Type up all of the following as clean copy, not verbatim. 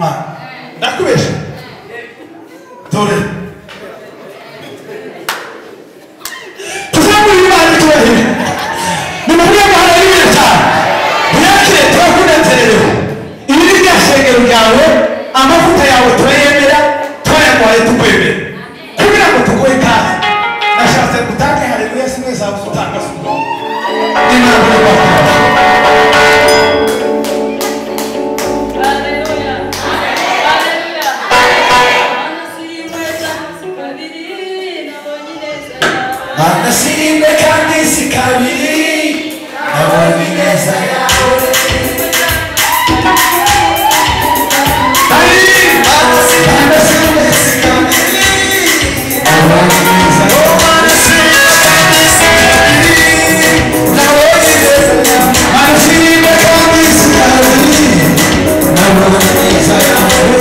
Imana ndakubesha dore tuzamuri Imana tubahe ni mubwiye ngo haleluya cyane yakire turakunezerewe ibi ni byashengero byawe amavuta yawe turayemera twayamuhaye tukwemera kugira ngo tuguhe kazi nashatse gutange haleluya simwe zawe gutanga suko Imana Nasimbe kandi sikabiri nabonye neza yawe Nasimbe sikabiri nabonye neza yawe Nasimbe kandi sikabiri nabonye neza yawe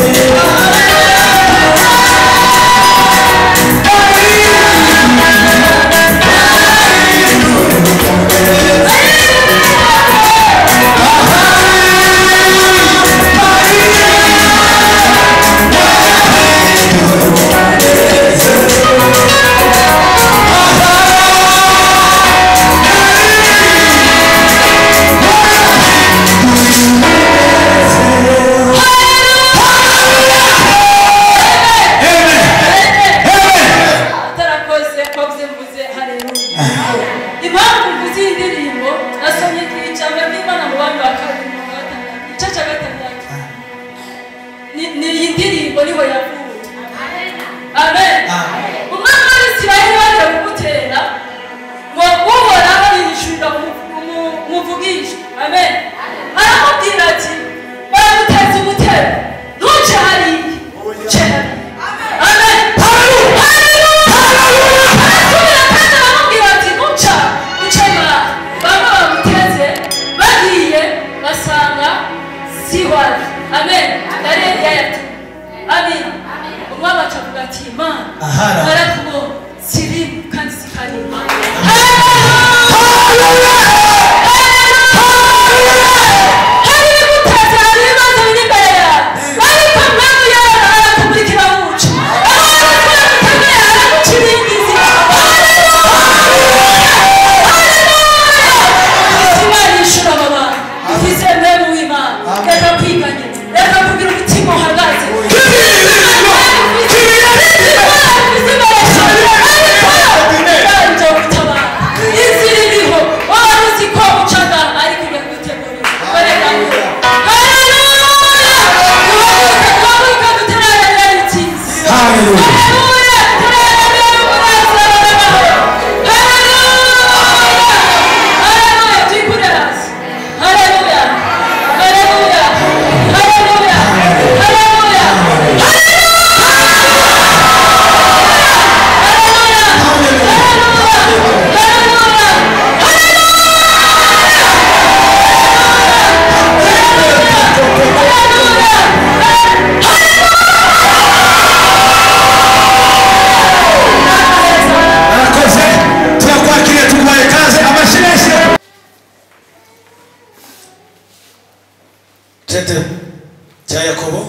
cya Yakobo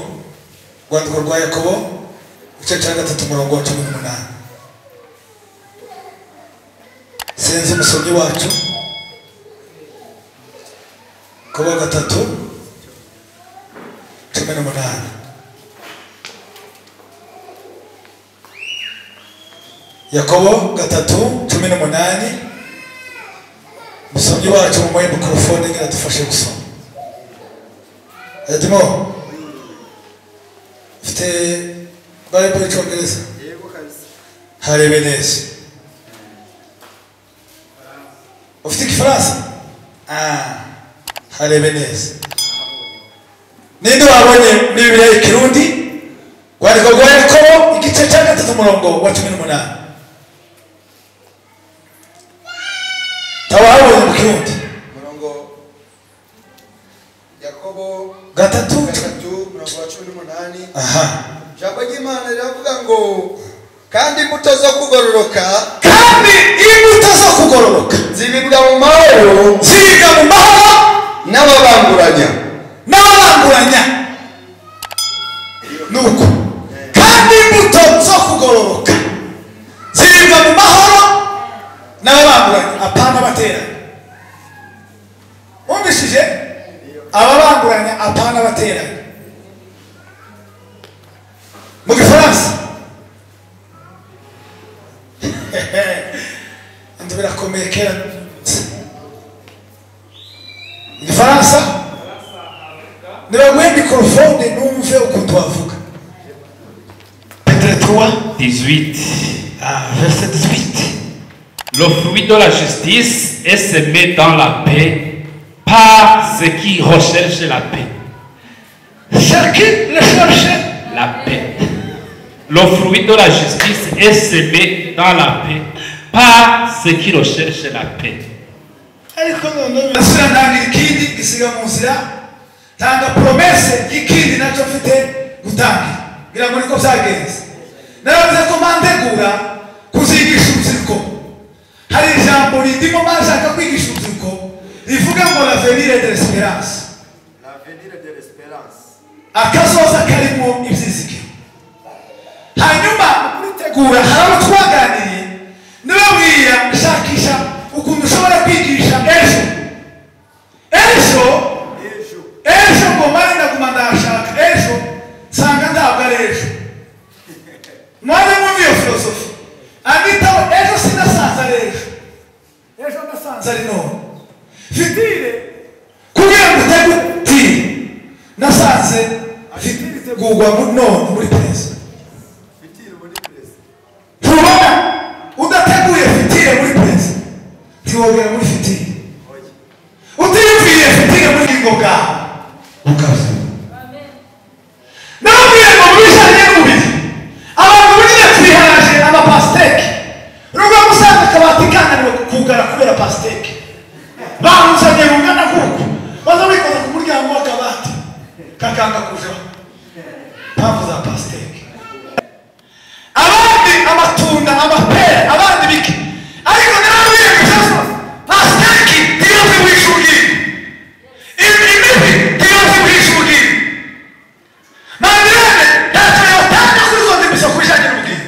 rwandiko rwa Yakobo igice cya 3 umurongo wa 18 sinzi umusomyi wacu Yakobo 3:18 Yakobo 3:18 umusomyi wacu mu mikrofone ngira dufashe gusoma Edmo Fite Bible cyongereza yego kabisa harebe neza Ufite Igifaransa harebe neza Ninde wabonye muri Bibiliya y'Ikirundi rwandiko rwa Yakobo igice cya 3 umurongo wa 18 Tawabonye mu Kirundi murongo Yakobo 3 umurongo wa 18 Jambo ry'Imana riravuga ngo kandi imbuto zo kugororoka zibibwa mu mahoro n'ababanguranya nkurikije ababanguranya apana bateranye mu gifaransa andi birakomeye kera mu gifaransa nibaguhe mikorofone numve ukuntu wavuga. Petre 18. verset 18. Le fruit de la justice est semé dans la paix par ceux qui recherchent la paix. Ceux qui recherchent La paix. Le fruit de la justice est semé dans la paix par ceux qui recherchent la paix. ariko none birasubira ntangira ikindi gisiga mu nzira tanga promese y'ikindi nacyo mfite gutangira ngira ngo niko byagenze. Naravuze ko mantegura kuzigisha urubyiruko. Hari ijambo rindimo bashaka kwigisha urubyiruko rivuga ngo l'avenir de l'espérance. Akazoza karimo ibyizigiro. Hanyuma kuritegura hari abo twaganiriye nibabwira shakisha ukuntu ushobora kwigisha ejo ngo mari ndaguma ndashaka ejo nsanga ntabwo ari ejo. Mwana mwumva iyo filosofi anditaho ejo sinasanze ari ejo nasanze ari none. Fitire kugira ngo utegutire nasanze fitire itegurwa none muri perezida. Tubona udateguye fitire muri perezida ntiwogera muri fitire. Utiyumviriye fitire muri ingo bwawe ukaza nababwiye ngo mubijanye n'umubiri abantu buriya twiharaje amapasiteke rugo musanze akabati kananiwe kugara kubera pasiteke bamuzanye rungana kuko baza bikoza ku muryango w'akabati kakanga kujaho mpamvu za pasiteke. Abandi amatunda amapera abandi bike ariko narabwiye ngo pasiteke tiyoze wishugi imibi tiyoze wishugi mandirane ntacyo yotanga kuri zo ndimisha kubijanye n'ubwira.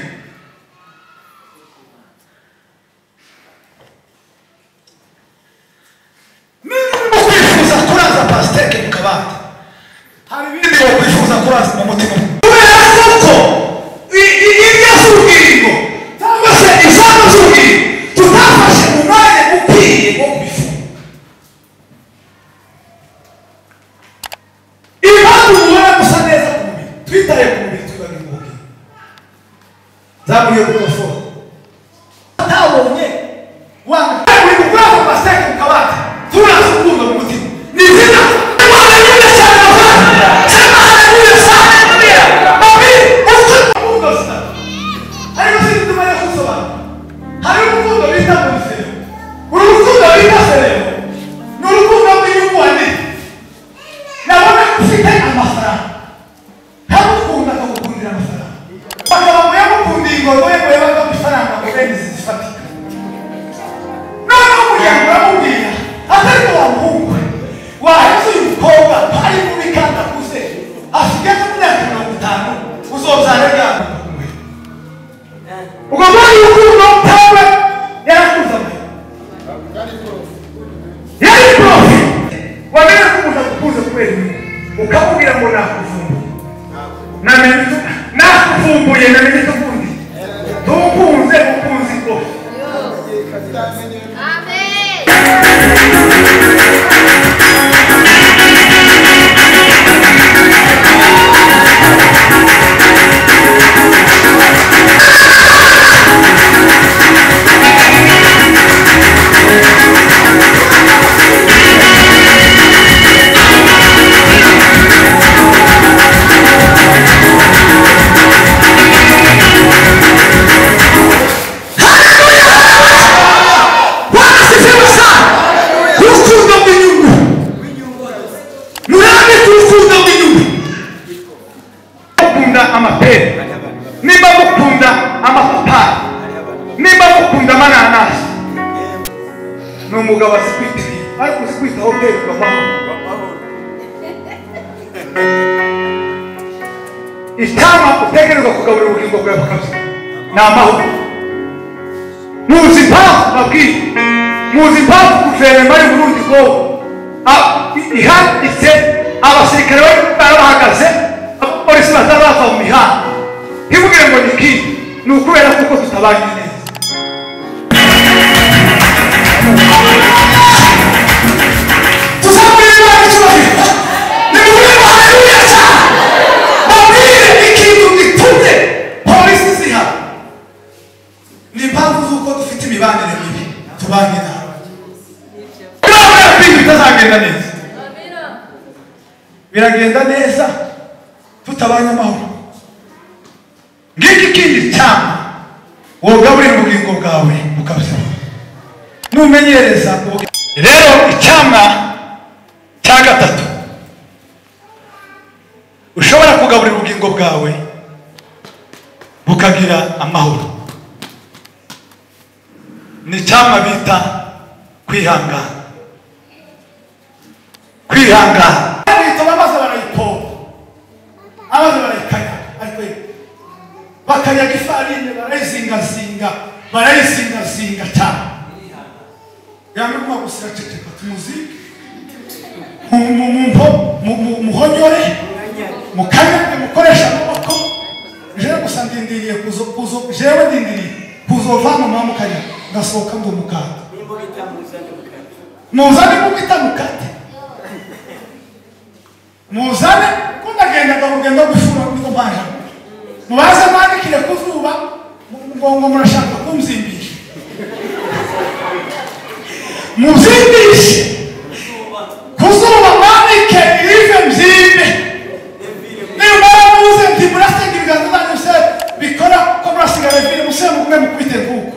Niba ukwifuza kuraza pasiteke mu kabati hari ibindi wakwifuza kuraza mu mutima kubera kuko irya z'ubwingo cyangwa se izaba z'ubwingo tutafashe umwanya ukwiye wo kubifunga. Impamvu mubona gusa neza ku mubiri twitaye ku mubiri twibaga ubwingo zamuriye mikrofone atabonye wanga uri gukora ku pasiteke mu kabati turaza urukundo mu mutima ni izina haleluya cyane abavandimwe sema haleluya cyane babi uko urukundo zina ariko sinzi tumenya kusobanura. Hari urukundo bita mu bisero uru rukundo bita serero ni urukundo rw'inyungu wanini. Nabona ufite amafaranga ntabukunda akagukundira amafaranga bakaba muyamukundiye ingoro ye ngo yabaga amafaranga ngo bene zifatika noneho umuryango uramubwira atari wa muhungu we waheze uyu mukobwa ari mubi kandi akuze afite nk'imyaka 50 uzobyara ryana ubwo muri urukundo ntawe yarakuze yari profi wamenye ko umuntu agukunze kubera inyungu ukamubwira ngo nakuvumbuye namenye icyo ukundi ntukunze ukunzi ko amapera nimba mukunda amapapayi nimba mukunda amananasi ni umugabo asikwitiriye ariko usikwita hoteli amahoro icyama utegerezwa kugaburira ubugingo bwawe bukabya ni amahoro. Muzi impamvu babwiye muzi impamvu guverinoma y'u Burundi ngo ihanditse abasirikare bari bahagaze abapolisi bataraza mu mihanda ntibwire ngo ni iki ni ukubera kuko tutabanye neza tuzabwira Imana icyubahiro nimubwire ngo haleluya cyane babwire ikintu gitumye polisi zihaba ni impamvu z'uko dufite imibanire mibi tubanye nawe bitazagenda neza biragenda neza tutabanye amahoro ngiki kindi cyama wogaburira ubugingo bwawe bukabya numenyereza rero icyama cya gatatu ushobora kugaburira ubugingo bwawe bukagira amahoro ni icyama bita kwihangana kwihangana bituma amazi barayipompa amazi barayikanya ariko bakanyaga ifarine barayizingazinga cyane yamwe kuma gusira ceceka tumuzike muhonyore mukanyage mukoresha amaboko jewe gusa ndindiriye kuzovana mama mukanya ngasohoka ndi umukanda muzane mubita mukate muzane kundagenda ngagenda gufura niko mbanje mubaze mwandikire kuzuba ngo murashaka kumzimbisha muzimbishe kuzuba mwandike irive mzimbe nimara muze nti murasenga ibiganza zanyu se bikora ko murasigara vile musema mugume mukubite kuko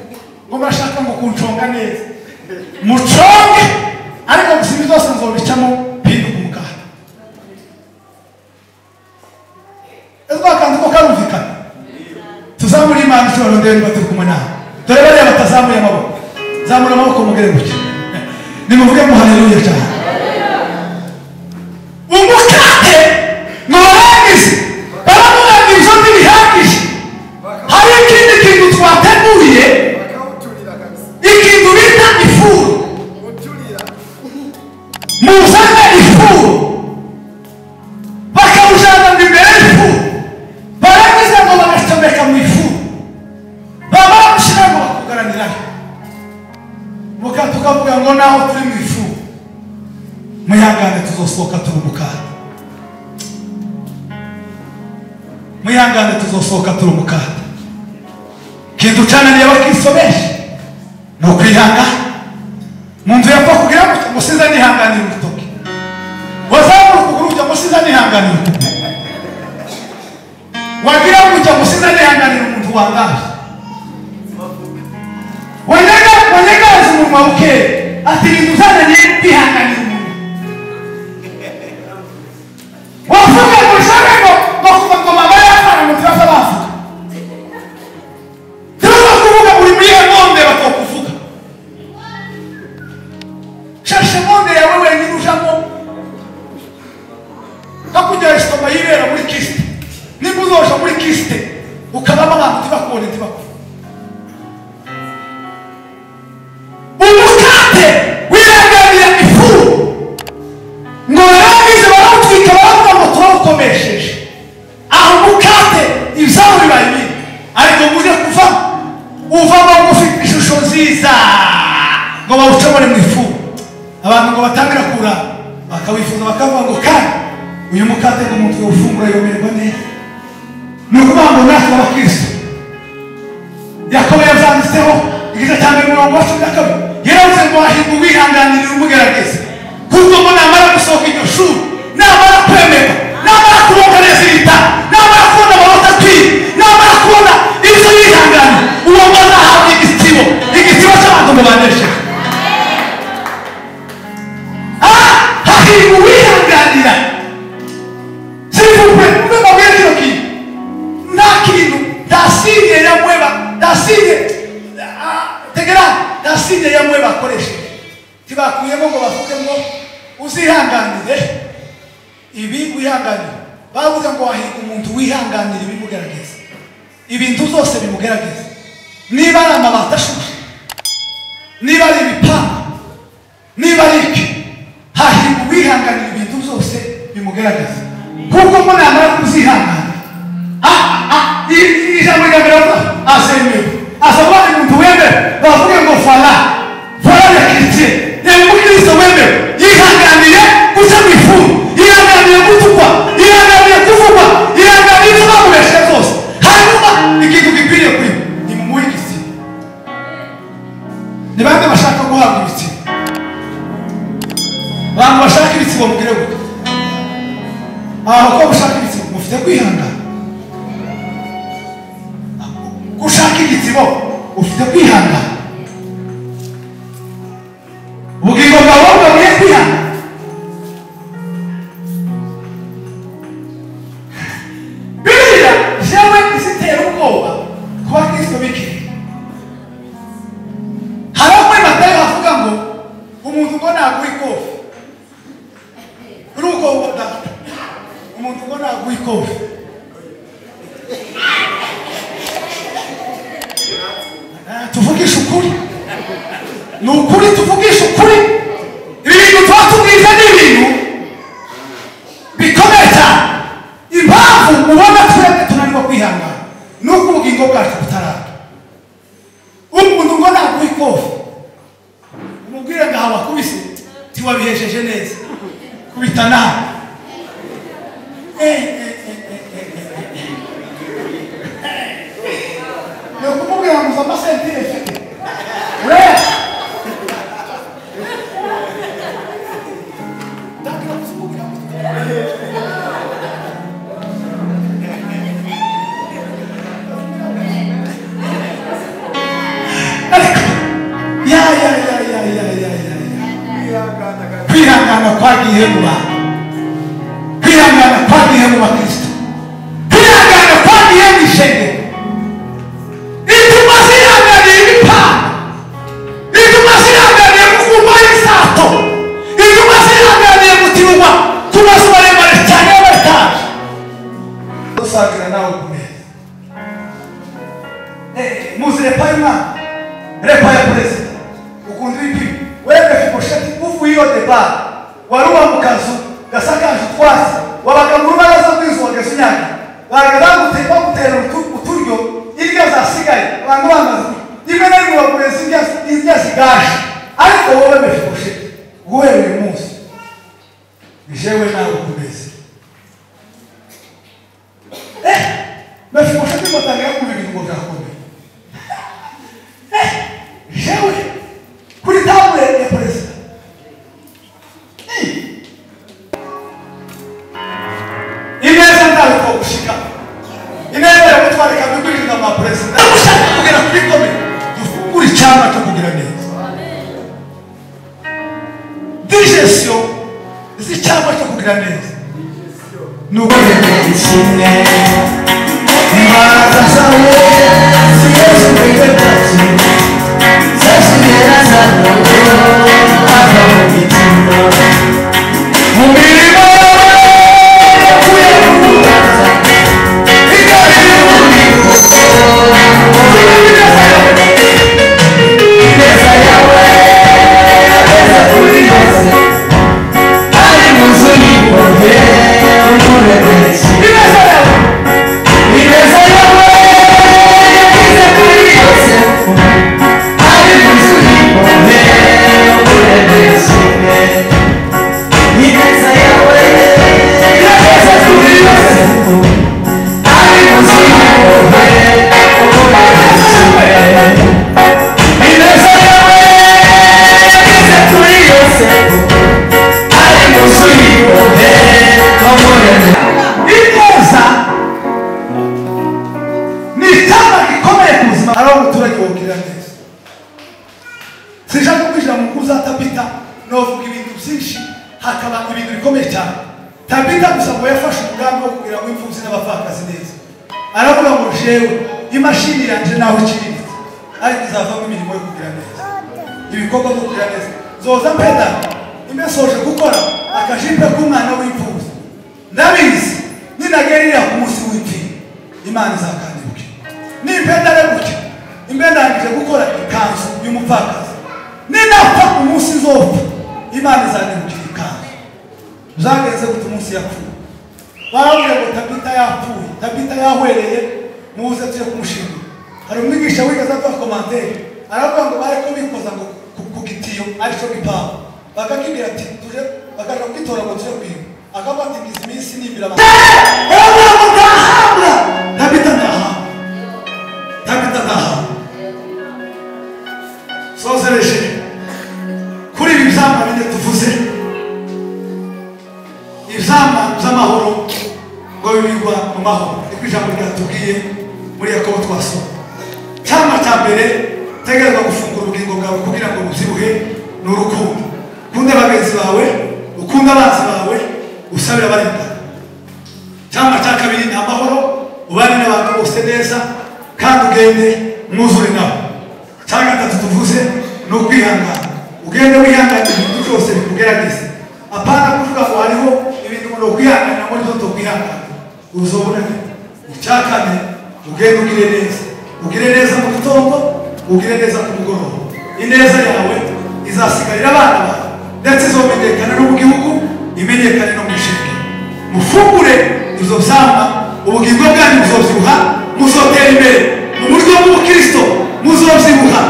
ngo murashaka ngo kunconga neza muconge ariko gusiba zose nzobicamo pinduka umukanda kandi ko karumvikana tuzamura Imana ishobora ndende baturi kumwe nawe dore bariya batazamuye amaboko zamura amaboko mugere gutya nimuvuge ngo haleluya cyane umukate mwarangize baramurangiza ntibihagije hari ikindi kintu twateguriye ikintu bita ifuru muzane ifuru bakawujana imbere y'ifuru barangiza ngo bagacomeka mu ifuru bamara gushyira ngo bakugaraniraho tukavuga ngo naho turi mu ifuru mwihangane tuzosohoka turi umukanda mwihangane tuzosohoka turi umukanda kintu cananiye bakisobesha ni ukwihangana mu nzu yapfa kugira ngo musize nihanganira urutoki wazamura ukuguru ujya musize nihanganira urutoki wagira ngo ujya musize nihanganira umuntu wangaje wanyagaza umunwa ukeye ati ibintu uzananiye kwihanganira umuntu wavuga ngo ushaka ngo mama yafana mu nzira z'abavuga tuza kuvuga uri muri iyo nkombe bakakuvuga shashe nkombe yawe wenyine ujamo hakurya isitoma yibera muri kisite nimba uzoja muri kisite ukabamo abantu ntibakubone ntibakubone umukate wihanganira ifuru ngo barangize barawutwika baravuga ngo turawukomesheje aho umukate ibyabo bibaye bibi ariko muje uvamo ufite ishusho nziza ngo bawucomore mu ifuru abantu ngo batangira kura bakawifuza bakavuga ngo kandi uyu mukate ngo umuntu yawufungura yomerwa neza ni ukuvuga ngo natwe abakristo Yakobo yavyanditseho igice cya 12 yaravuze ngo ahirwa uwihanganirira umugerageza kuko ngo namara gusohoka iryo shuri namara kwemera namara kubona neza ibitabo namara kubona amanota akwiye namara kubona ibyo yihangana uwo ngo azahabwa igisibo cy'abantu ngo banesheje hahirwa uwihanganira sivupwe mube mabwire kino kintu nta kintu ndasinye ya mweba ndasinye tegera ndasinye ya mweba akoresheje tibakuyemo ngo bavuge ngo uzihanganire ibi wihanganire bavuga ngo wahirwa umuntu wihanganira ibimugerageza ibintu zose bimugerageza niba ari amabati ashushe niba ari ibipanga niba ari iki hahirwa uwihanganira kwihanganira ibintu byose bimugaragaza kuko mo namara kuzihangana ijambo riravuga asemewe asaba umuntu wemera bavuge ngo fala ya Kristo Kristo wewe yihanganiye kuza bifu yihanganiye gutukwa yihanganiye kuvugwa yihanganiye kubabesha zose hanyuma ikintu gikwiriye kuri ni mumuhigisi ni bande bashaka guhabwa ibiti abantu bashaka ibiti bamugire gute ko bashaka ibiti mufite kwihangana gushaka igitibo ufite kwihangana ubugingo bwawe bwagiye kwihana Bibiliya jewe izitera ubwoba kuba Kristo bikiri hariho muri Matayo havuga ngo umuntu ngo naguha ikofi uruko udafite umuntu ngo naguha ikofi tuvugisha ukuri ni ukuri tuvugisha ukuri ibintu tuba tubwiza n'ibintu bikomeye cyane impamvu ubona twebwe tunanirwa kwihangana ni uko ubugingo bwacu butarara umuntu ngo naguha ikofi umubwire ngo aha wakubise tiwabihesheje neza kubita nawe ni ukumubwira ngo uza amasentire mfite kwihangana kwagiye mu bantu kwihangana kwagiye mu bakristo kwihangana kwagiye mu ishengero ituma zihanganiye ibipanga ituma zihanganiye kuvuma isato ituma zihanganiye gutinywa ku mazu maremare cyane y'abataje dusangira nawe ku meza muzi repa y'umwana repa ya perezida ukunda ibipimo wewe Fibosheti uvuye iyo deba waruba mu kazu gasakaje utwasi wabaga mu rubaraza rw'inzu wagasunyanga bagutera uturyo iryo zasigaye abantu bamaze imwe na rimwe bagureza iryo zigaje ariko wowe Fibosheti guhera uyu munsi jewe nawe kumeze Fibosheti mutangira kumva ibintu ngo byakomeye jewe kuri tabure ya perezida imeza ndabiko gushika imeza yo gutwarika bigurira na perezida ushaka kugera kuri komite dufungura icyama cyo kugira neza digestion z'icyama cyo kugira neza nuko ishimwe imbaraga zawe ziyeze kwitetse imashini yanje nawe kiri ariko izavamo imirimo yo kugira neza ibikorwa byo kugira neza zoza mpeda imesoje gukora akajipe k'umwana w'imfuza ndabizi ninagerira ku munsi w'ipfi imana izakandibuke nimpeda rebuke imbendangije gukora ikanzu y'umupfakazi ninapfa ku munsi zopfa imana izandibukira ikanzu byagenze gute umunsi yapfuye baravuga ngo Tabita yapfuye Tabita yahwereye muze tuje kumushimira hari umwigisha wigeze atwa commentaire aravuga ngo bariko bikoza ngo ku gitiyo arico gipapa bakakibwira ati tuje bakaja kwitora ngo tuje kwiba akabati iminsi nibira Tabita ndaha sozereje kuri ibi byama bine tuvuze ibyama by'amahoro ngo bibigwa mu mahoro niko ijambo ryatubwiye muri Yakobo twasoma cyama cya mbere tegerezwa gufungura ubugingo bwawe kugira ngo buzibwe n'urukundo ukunde bagenzi bawe ukunde abanzi bawe usabire abarengana cyama cya kabiri ni amahoro ubane n'abantu bose neza kandi ugende mwuzure nabo cya gatatu tuvuze ni ukwihangana ugende wihangana ibintu byose bikugerageza apana kuvuga ngo hariho ibintu umuntu kwihangana muri zo kwihangana uzobona icya kane ugende ugire neza mu gitondo ugire neza ku mugoroba ineza yawe izasigarira abana bawe ndetse izomenyekana no mu gihugu imenyekane no mu ishenge mufungure izo byama ubugingo bwanyu buzobyibuha muzotera imbere mu buryo bw'ubukristo muzobyibuha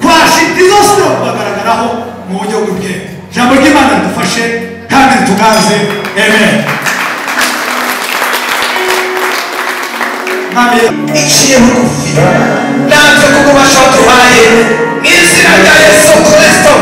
kwashiti zose no kubagaragaraho mu buryo bw'ubwenge ijambo ry'Imana ridufashe kandi rituganze amen iciye bugufi nanze kugubasha tubaye mu izina rya Yesu Kristo